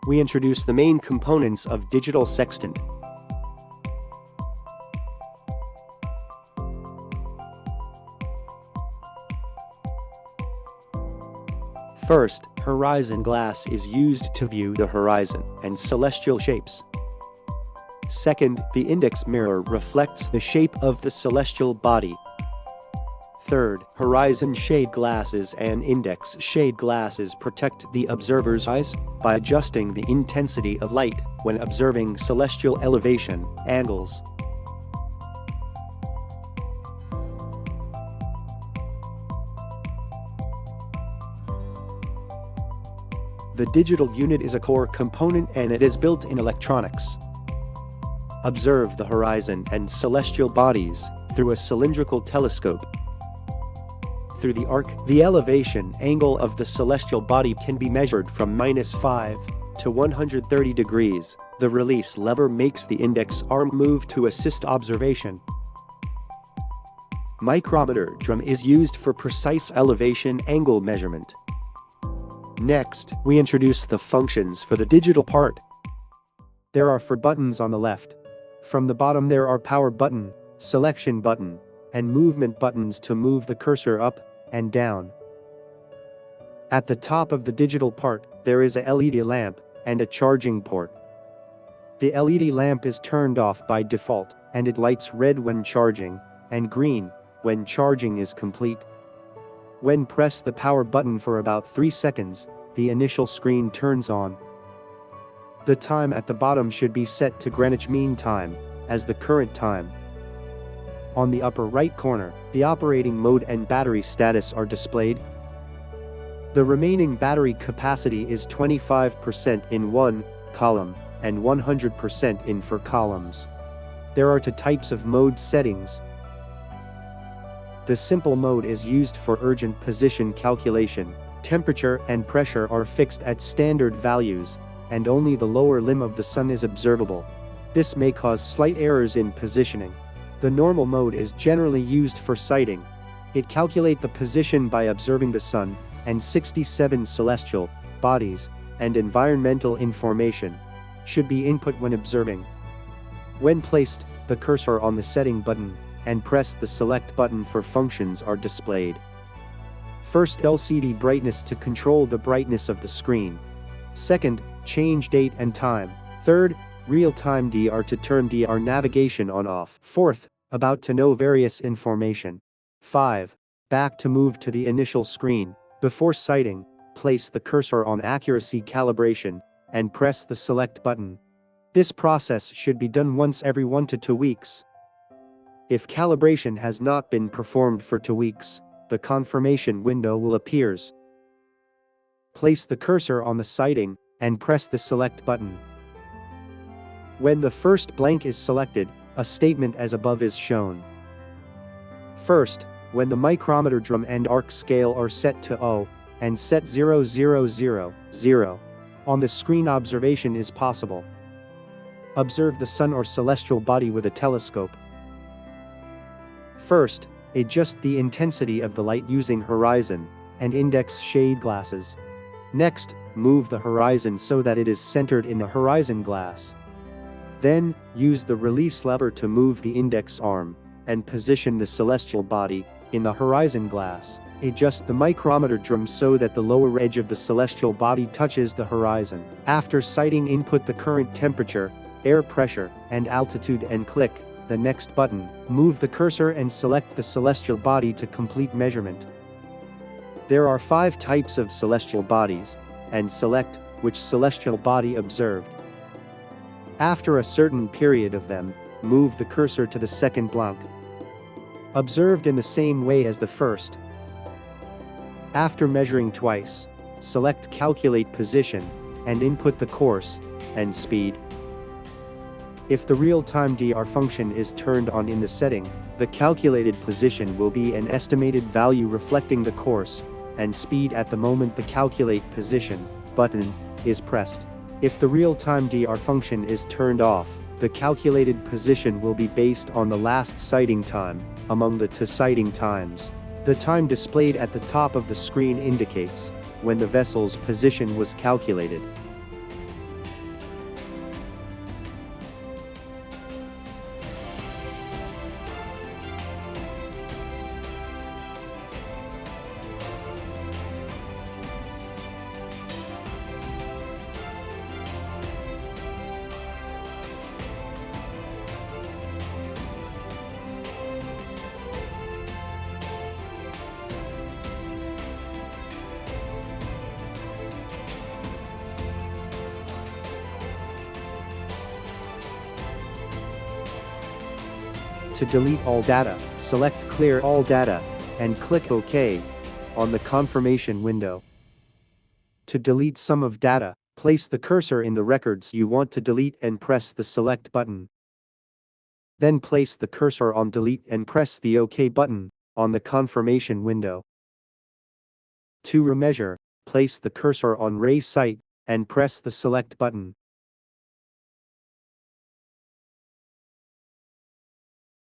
we introduce the main components of digital sextant. First, horizon glass is used to view the horizon and celestial shapes. Second, the index mirror reflects the shape of the celestial body. Third, horizon shade glasses and index shade glasses protect the observer's eyes by adjusting the intensity of light when observing celestial elevation angles. The digital unit is a core component and it is built in electronics. Observe the horizon and celestial bodies through a cylindrical telescope. Through the arc, the elevation angle of the celestial body can be measured from -5 to 130 degrees. The release lever makes the index arm move to assist observation. Micrometer drum is used for precise elevation angle measurement. Next, we introduce the functions for the digital part. There are 4 buttons on the left. From the bottom there are power button, selection button, and movement buttons to move the cursor up and down. At the top of the digital part, there is a LED lamp and a charging port. The LED lamp is turned off by default, and it lights red when charging, and green when charging is complete. When press the power button for about 3 seconds, the initial screen turns on. The time at the bottom should be set to Greenwich Mean Time as the current time. On the upper right corner, the operating mode and battery status are displayed. The remaining battery capacity is 25% in one column and 100% in 4 columns. There are 2 types of mode settings. The simple mode is used for urgent position calculation. Temperature and pressure are fixed at standard values, and only the lower limb of the sun is observable. This may cause slight errors in positioning. The normal mode is generally used for sighting. It calculates the position by observing the sun and 67 celestial bodies, and environmental information should be input when observing. When placed, the cursor on the setting button and press the select button for functions are displayed. First, LCD brightness to control the brightness of the screen. Second, change date and time. Third, real-time DR to turn DR navigation on/off. Fourth, about to know various information. 5. Back to move to the initial screen. Before sighting, place the cursor on accuracy calibration and press the select button. This process should be done once every 1 to 2 weeks. If calibration has not been performed for 2 weeks, the confirmation window will appear. Place the cursor on the sighting and press the select button. When the first blank is selected, a statement as above is shown. First, when the micrometer drum and arc scale are set to 0 and set 0000 on the screen, observation is possible. Observe the sun or celestial body with a telescope. First, adjust the intensity of the light using horizon and index shade glasses. Next, move the horizon so that it is centered in the horizon glass. Then, use the release lever to move the index arm and position the celestial body in the horizon glass. Adjust the micrometer drum so that the lower edge of the celestial body touches the horizon. After sighting, input the current temperature, air pressure, and altitude and click the next button. Move the cursor and select the celestial body to complete measurement. There are 5 types of celestial bodies, and select which celestial body observed. After a certain period of them, move the cursor to the second blank. Observed in the same way as the first. After measuring twice, select Calculate Position and input the course and speed. If the real-time DR function is turned on in the setting, the calculated position will be an estimated value reflecting the course and speed at the moment the Calculate Position button is pressed. If the real-time DR function is turned off, the calculated position will be based on the last sighting time among the 2 sighting times. The time displayed at the top of the screen indicates when the vessel's position was calculated. To delete all data, select Clear All Data, and click OK on the confirmation window. To delete some of data, place the cursor in the records you want to delete and press the Select button. Then place the cursor on Delete and press the OK button on the confirmation window. To remeasure, place the cursor on Ray's site and press the Select button.